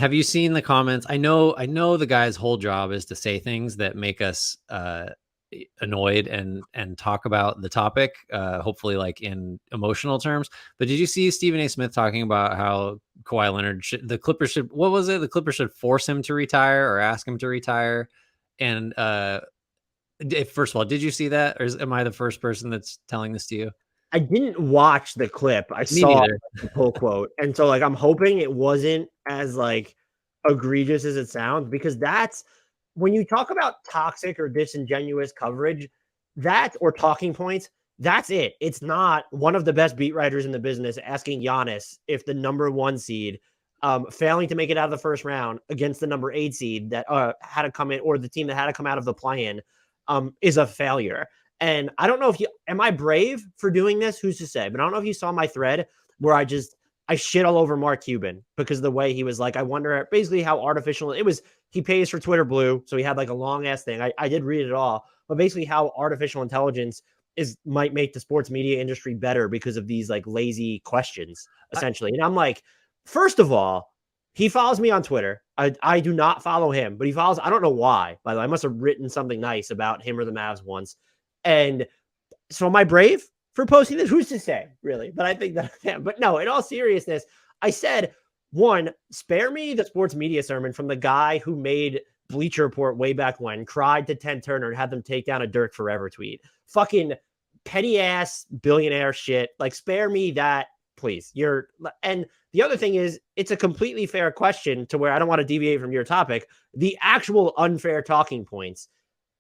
Have you seen the comments? I know the guy's whole job is to say things that make us annoyed and talk about the topic, hopefully like in emotional terms. But did you see Stephen A. Smith talking about how Kawhi Leonard the Clippers should, what was it? The Clippers should force him to retire or ask him to retire. And first of all, did you see that, or am I the first person that's telling this to you? I didn't watch the clip. I Me saw neither. the pull quote. And so like I'm hoping it wasn't as like egregious as it sounds, because that's when you talk about toxic or disingenuous coverage, that or talking points, that's it. It's not one of the best beat writers in the business asking Giannis if the number 1 seed failing to make it out of the first round against the number 8 seed that had to come in, or the team that had to come out of the play-in, is a failure. And I don't know if you, am I brave for doing this? Who's to say? But I don't know if you saw my thread where I shit all over Mark Cuban because of the way he was like, I wonder basically how artificial it was. He pays for Twitter Blue. So he had like a long ass thing. I did read it all, but basically how artificial intelligence might make the sports media industry better because of these like lazy questions, essentially. And I'm like, first of all, he follows me on Twitter. I do not follow him, but he follows, I don't know why, by the way. I must have written something nice about him or the Mavs once. And so am I brave for posting this? Who's to say, really? But I think that I am. But no, in all seriousness, I said, one, spare me the sports media sermon from the guy who made Bleacher Report way back when, cried to Ted Turner and had them take down a Dirk Forever tweet. Fucking petty ass billionaire shit. Like, spare me that, please. And the other thing is, it's a completely fair question to where I don't want to deviate from your topic. The actual unfair talking points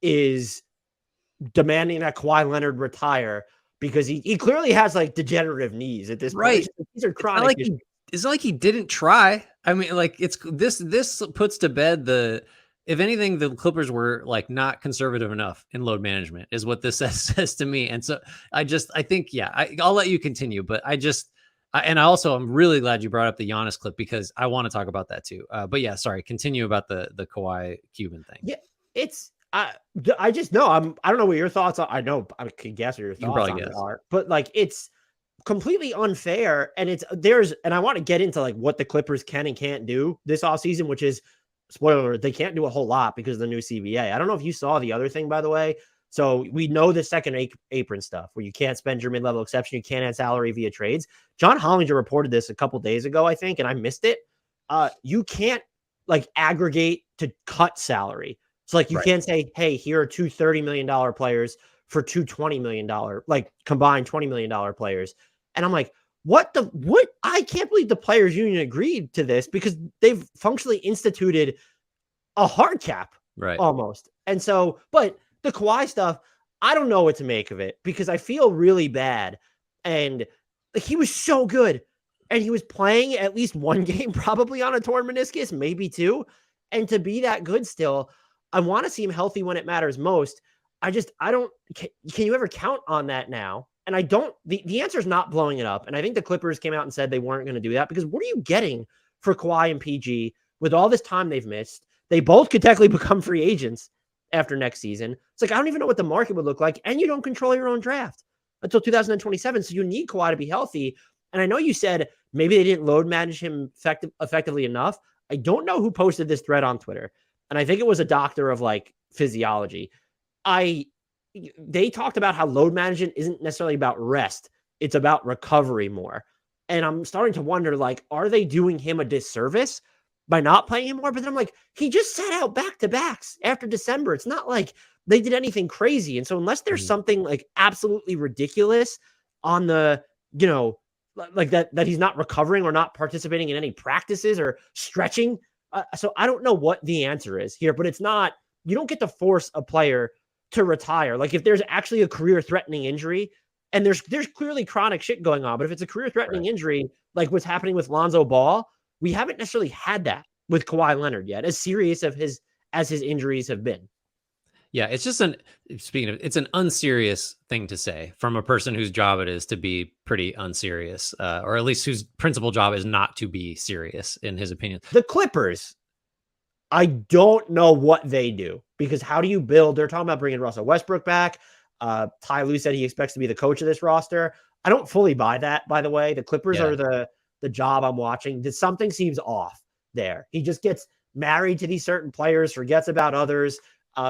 is demanding that Kawhi Leonard retire because he clearly has like degenerative knees at this Right. point. These are chronic issues. It's not like he didn't try. I mean, like it's this puts to bed if anything, the Clippers were like not conservative enough in load management is what this says to me. And so I think, yeah, I'll let you continue, but and I also, I'm really glad you brought up the Giannis clip because I want to talk about that too. But yeah, sorry, continue about the Kawhi Cuban thing. Yeah, it's I just know I don't know what your thoughts are. I know I can guess what your thoughts on it are, but like it's completely unfair. And and I want to get into like what the Clippers can and can't do this offseason, which is, spoiler alert, they can't do a whole lot because of the new CBA. I don't know if you saw the other thing, by the way. So we know the second apron stuff where you can't spend your mid-level exception, you can't add salary via trades. John Hollinger reported this a couple days ago, I think, and I missed it. You can't like aggregate to cut salary. So like you can't say, hey, here are two $30 million players for two $20 million, like combined $20 million players. And I'm like, what? I can't believe the players union agreed to this because they've functionally instituted a hard cap, right? Almost. And so, but the Kawhi stuff, I don't know what to make of it because I feel really bad. And like, he was so good and he was playing at least one game, probably on a torn meniscus, maybe two. And to be that good still, I want to see him healthy when it matters most. I don't, can you ever count on that now? And I don't, the answer is not blowing it up. And I think the Clippers came out and said they weren't going to do that because what are you getting for Kawhi and PG with all this time they've missed? They both could technically become free agents after next season. It's like, I don't even know what the market would look like. And you don't control your own draft until 2027. So you need Kawhi to be healthy. And I know you said maybe they didn't load manage him effectively enough. I don't know who posted this thread on Twitter. And I think it was a doctor of like physiology. They talked about how load management isn't necessarily about rest. It's about recovery more. And I'm starting to wonder, like, are they doing him a disservice by not playing him more? But then I'm like, he just sat out back-to-backs after December. It's not like they did anything crazy. And so unless there's something like absolutely ridiculous on the, like that he's not recovering or not participating in any practices or stretching. So I don't know what the answer is here, but it's not, you don't get to force a player to retire. Like if there's actually a career threatening injury and there's clearly chronic shit going on, but if it's a career threatening injury, like what's happening with Lonzo Ball, we haven't necessarily had that with Kawhi Leonard yet, as serious as his injuries have been. Yeah, it's just it's an unserious thing to say from a person whose job it is to be pretty unserious, or at least whose principal job is not to be serious, in his opinion. The Clippers, I don't know what they do because how do you build? They're talking about bringing Russell Westbrook back. Ty Lue said he expects to be the coach of this roster. I don't fully buy that, by the way. The Clippers are the job I'm watching. Something seems off. there. He just gets married to these certain players, forgets about others.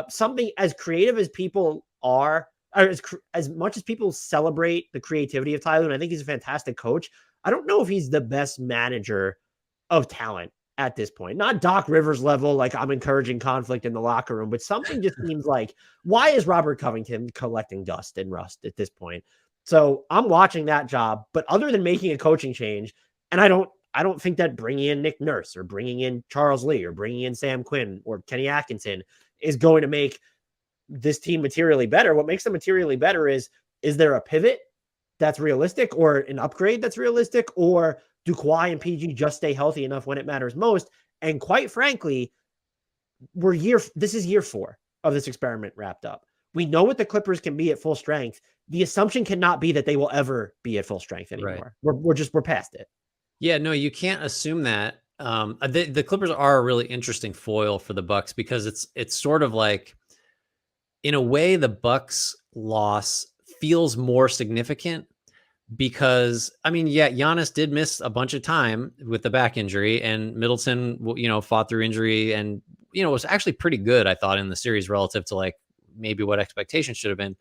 Something as creative as people are, or as much as people celebrate the creativity of Ty Lue, and I think he's a fantastic coach, I don't know if he's the best manager of talent at this point. Not Doc Rivers level, like I'm encouraging conflict in the locker room, but something just seems like, why is Robert Covington collecting dust and rust at this point? So I'm watching that job, but other than making a coaching change, and I don't think that bringing in Nick Nurse or bringing in Charles Lee or bringing in Sam Quinn or Kenny Atkinson is going to make this team materially better. What makes them materially better is there a pivot that's realistic or an upgrade that's realistic, or do Kawhi and PG just stay healthy enough when it matters most? And quite frankly, this is year 4 of this experiment wrapped up. We know what the Clippers can be at full strength. The assumption cannot be that they will ever be at full strength anymore. Right. We're past it. Yeah, no, you can't assume that. The Clippers are a really interesting foil for the Bucks because it's sort of like, in a way, the Bucks loss feels more significant because, I mean, yeah, Giannis did miss a bunch of time with the back injury, and Middleton, fought through injury and, was actually pretty good, I thought, in the series relative to like maybe what expectations should have been.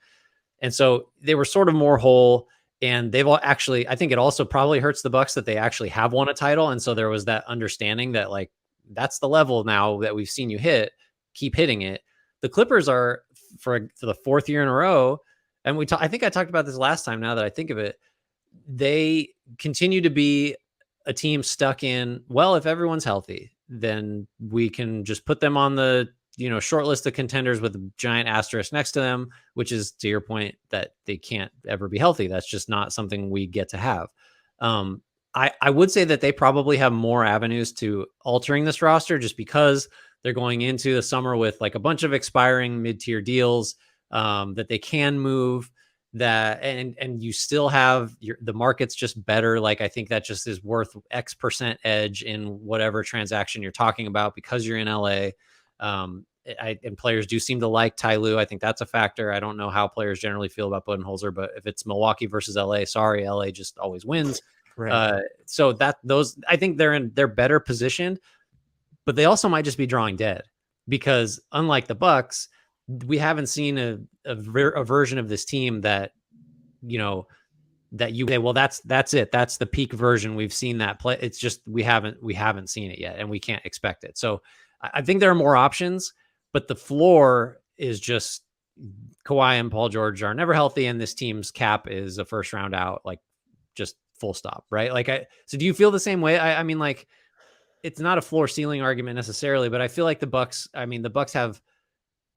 And so they were sort of more whole, and they've all actually, I think it also probably hurts the Bucks that they actually have won a title. And so there was that understanding that like, that's the level now that we've seen you hit, keep hitting it. The Clippers are for the 4th year in a row. And I think I talked about this last time. Now that I think of it, they continue to be a team stuck in, well, if everyone's healthy, then we can just put them on the, short list of contenders with a giant asterisk next to them, which is, to your point, that they can't ever be healthy. That's just not something we get to have. I would say that they probably have more avenues to altering this roster just because they're going into the summer with like a bunch of expiring mid-tier deals that they can move, that and you still have the market's just better. Like, I think that just is worth X% edge in whatever transaction you're talking about because you're in LA. And players do seem to like Ty Lue. I think that's a factor. I don't know how players generally feel about Budenholzer, but if it's Milwaukee versus LA, sorry, LA just always wins. Right. So I think they're better positioned, but they also might just be drawing dead because unlike the Bucks, we haven't seen a version of this team that, that you say, well, that's it. That's the peak version. We've seen that play. It's just, we haven't seen it yet, and we can't expect it. So I think there are more options, but the floor is just Kawhi and Paul George are never healthy, and this team's cap is a first round out, like just full stop, right? Like, so do you feel the same way? I mean, like, it's not a floor ceiling argument necessarily, but I feel like the Bucks have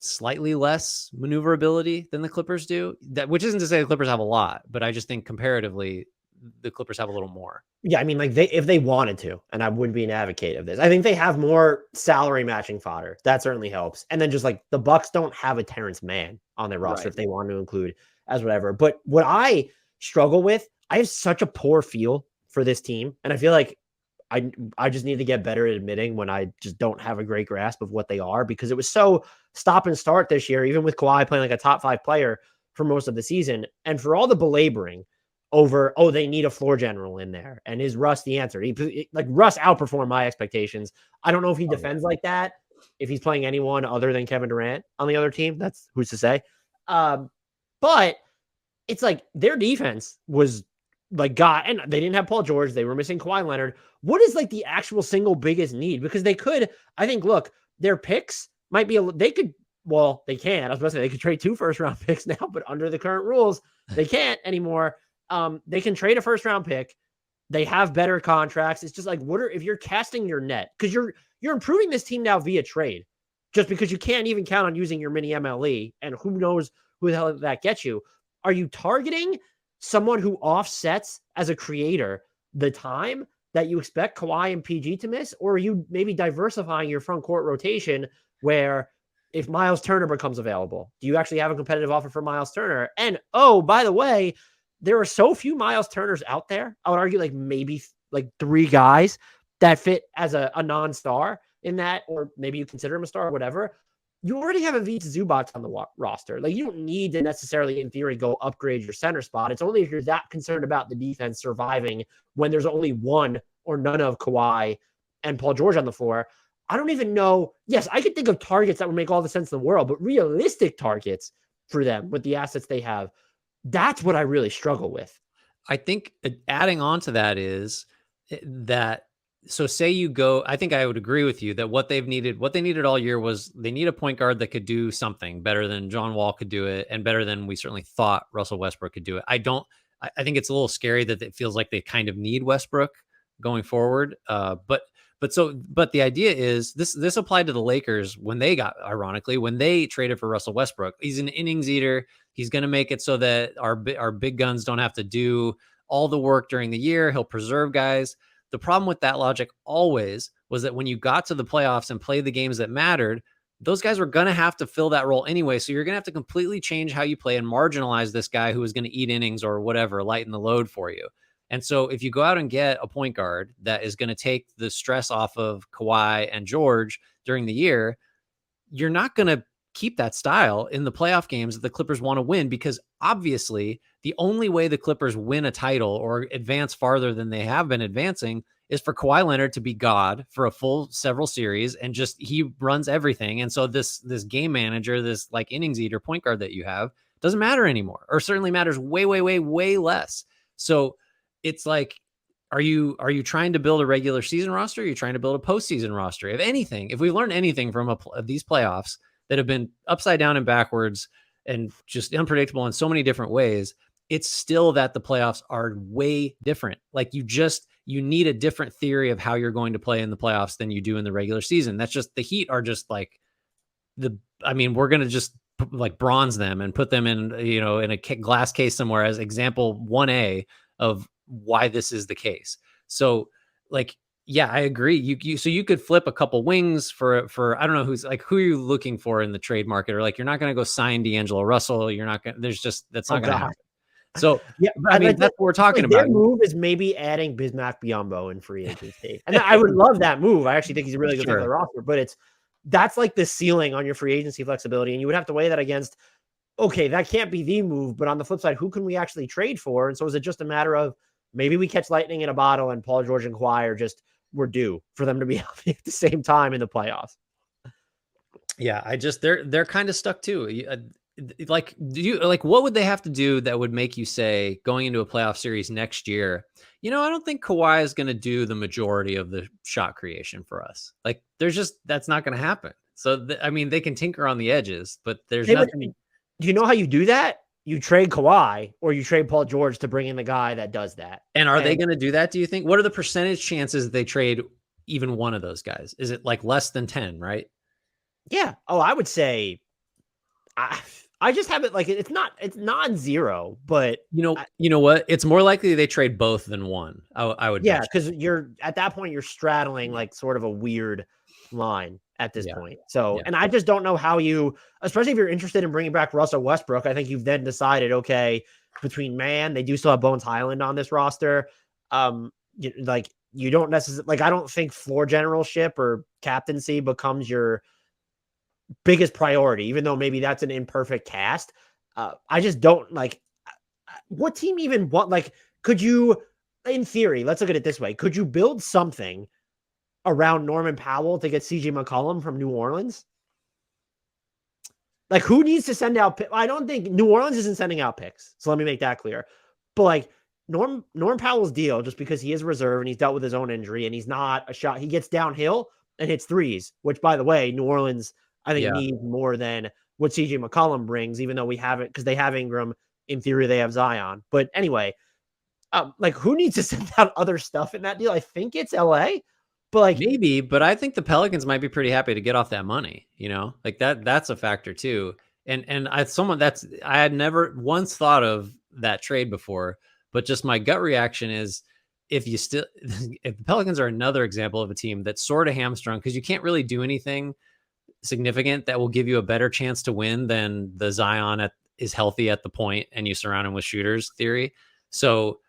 slightly less maneuverability than the Clippers do. Which isn't to say the Clippers have a lot, but I just think comparatively, the Clippers have a little more. Yeah, I mean, like if they wanted to, and I wouldn't be an advocate of this, I think they have more salary matching fodder. That certainly helps. And then just like the Bucks don't have a Terrence Mann on their roster if they want to include as whatever. But what I struggle with, I have such a poor feel for this team, and I feel like I just need to get better at admitting when I just don't have a great grasp of what they are, because it was so stop and start this year, even with Kawhi playing like a top 5 player for most of the season. And for all the belaboring over, oh, they need a floor general in there, and is Russ the answer? Russ outperformed my expectations. I don't know if he defends like that, if he's playing anyone other than Kevin Durant on the other team. That's who's to say. But it's like their defense was like, God, and they didn't have Paul George. They were missing Kawhi Leonard. What is like the actual single biggest need? Because they could, I think, look, their picks might be, they can. I was about to say they could trade 2 first-round picks now, but under the current rules, they can't anymore. They can trade a first-round pick. They have better contracts. It's just like, if you're casting your net, because you're improving this team now via trade, just because you can't even count on using your mini MLE, and who knows who the hell that gets you. Are you targeting someone who offsets as a creator the time that you expect Kawhi and PG to miss? Or are you maybe diversifying your front court rotation where if Miles Turner becomes available, do you actually have a competitive offer for Miles Turner? And, oh, by the way, there are so few Miles Turners out there. I would argue like maybe like 3 guys that fit as a non-star in that, or maybe you consider him a star or whatever. You already have a Vita Zubac on the roster. Like, you don't need to necessarily, in theory, go upgrade your center spot. It's only if you're that concerned about the defense surviving when there's only one or none of Kawhi and Paul George on the floor, I don't even know. Yes, I could think of targets that would make all the sense in the world, but realistic targets for them with the assets they have, that's what I really struggle with. I think adding on to that is that, so say you go, I think I would agree with you that what they needed all year was they need a point guard that could do something better than John Wall could do it, and better than we certainly thought Russell Westbrook could do it. I think it's a little scary that it feels like they kind of need Westbrook going forward. But the idea is this applied to the Lakers when they got, ironically, when they traded for Russell Westbrook. He's an innings eater. He's going to make it so that our big guns don't have to do all the work during the year. He'll preserve guys. The problem with that logic always was that when you got to the playoffs and played the games that mattered, those guys were going to have to fill that role anyway. So you're going to have to completely change how you play and marginalize this guy who is going to eat innings or whatever, lighten the load for you. And so if you go out and get a point guard that is going to take the stress off of Kawhi and George during the year, you're not going to keep that style in the playoff games that the Clippers want to win, because obviously the only way the Clippers win a title or advance farther than they have been advancing is for Kawhi Leonard to be God for a full several series, and just he runs everything. And so this game manager, this like innings eater point guard that you have doesn't matter anymore, or certainly matters way, way, way, way less. So it's like, are you trying to build a regular season roster? Or are you trying to build a postseason roster? If anything, if we learned anything from these playoffs that have been upside down and backwards and just unpredictable in so many different ways, it's still that the playoffs are way different. Like you need a different theory of how you're going to play in the playoffs than you do in the regular season. That's just, the Heat are just like we're going to just like bronze them and put them in, in a glass case somewhere as example 1A of why this is the case. So like, yeah, I agree. So you could flip a couple wings for I don't know who are you looking for in the trade market, or like you're not going to go sign D'Angelo Russell. You're not going. That's not going to happen. So yeah, I mean that's what we're talking about. Their move is maybe adding Bismack Biyombo in free agency, and I would love that move. I actually think he's a really good fit for the roster, but that's like the ceiling on your free agency flexibility, and you would have to weigh that against. Okay, that can't be the move, but on the flip side, who can we actually trade for? And so is it just a matter of maybe we catch lightning in a bottle and Paul George and Kawhi we're due for them to be healthy at the same time in the playoffs? Yeah, they're kind of stuck too. What would they have to do that would make you say going into a playoff series next year, I don't think Kawhi is going to do the majority of the shot creation for us. Like that's not going to happen. So they can tinker on the edges, but there's nothing. Do you know how you do that? You trade Kawhi or you trade Paul George to bring in the guy that does that. And are they going to do that, do you think? What are the percentage chances that they trade even one of those guys? Is it like less than 10, right? Yeah. Oh, I would say I just have it like it's non-zero, but you know what? It's more likely they trade both than one. I would. Yeah, because you're at that point you're straddling like sort of a weird line at this point. So, and I just don't know how especially if you're interested in bringing back Russell Westbrook, I think you've then decided, okay, between they do still have Bones Highland on this roster. You don't necessarily I don't think floor generalship or captaincy becomes your biggest priority, even though maybe that's an imperfect cast. I just don't what team even could you, in theory, let's look at it this way. Could you build something around Norman Powell to get CJ McCollum from New Orleans? Like, who needs to send out? I don't think New Orleans isn't sending out picks. So let me make that clear. But Norm Powell's deal, just because he is a reserve and he's dealt with his own injury and he's not a shot, he gets downhill and hits threes, which, by the way, New Orleans, I think, needs more than what CJ McCollum brings, even though we have it because they have Ingram. In theory, they have Zion. But anyway, who needs to send out other stuff in that deal? I think it's LA. But maybe, but I think the Pelicans might be pretty happy to get off that money, that's a factor too. And I had never once thought of that trade before, but just my gut reaction is if the Pelicans are another example of a team that's sort of hamstrung because you can't really do anything significant that will give you a better chance to win than the Zion is healthy at the point and you surround him with shooters theory. So,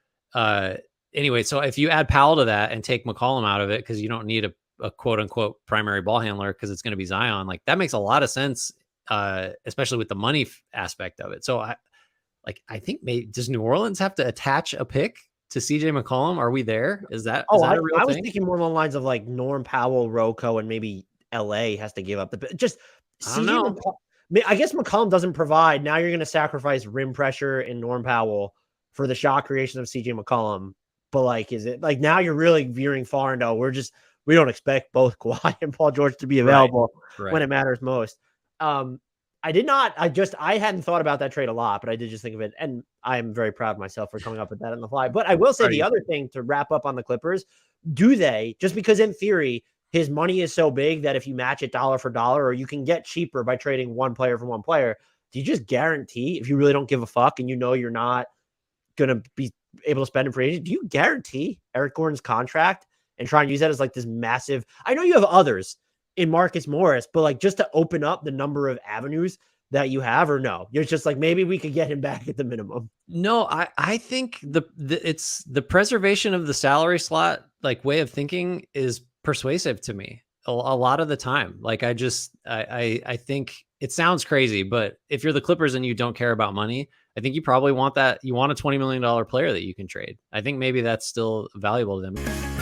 anyway, so if you add Powell to that and take McCollum out of it because you don't need a quote unquote primary ball handler because it's going to be Zion, that makes a lot of sense, especially with the money aspect of it. So I think does New Orleans have to attach a pick to CJ McCollum? Are we there? Is Oh, that I a real I was thing? thinking more along the lines of like Norm Powell, Rocco, and maybe LA has to give up just I don't CJ know. McCollum. I guess McCollum doesn't provide. Now you're going to sacrifice rim pressure and Norm Powell for the shot creation of CJ McCollum. But like, is it like now you're really veering far into we don't expect both Kawhi and Paul George to be Right. available when Right. it matters most. I did not. I hadn't thought about that trade a lot, but I did just think of it, and I am very proud of myself for coming up with that on the fly. But I will say Proud of the you. other thing to wrap up on the Clippers: do they just because in theory his money is so big that if you match it dollar for dollar, or you can get cheaper by trading one player for one player, do you just guarantee if you really don't give a fuck and you know you're not going to be able to spend in free agent, do you guarantee Eric Gordon's contract and try and use that as like this massive? I know you have others in Marcus Morris, but like just to open up the number of avenues that you have, or no, you're just like maybe we could get him back at the minimum. No, I think it's the preservation of the salary slot like way of thinking is persuasive to me a lot of the time. Like I think it sounds crazy, but if you're the Clippers and you don't care about money, I think you probably want that. You want a $20 million player that you can trade. I think maybe that's still valuable to them.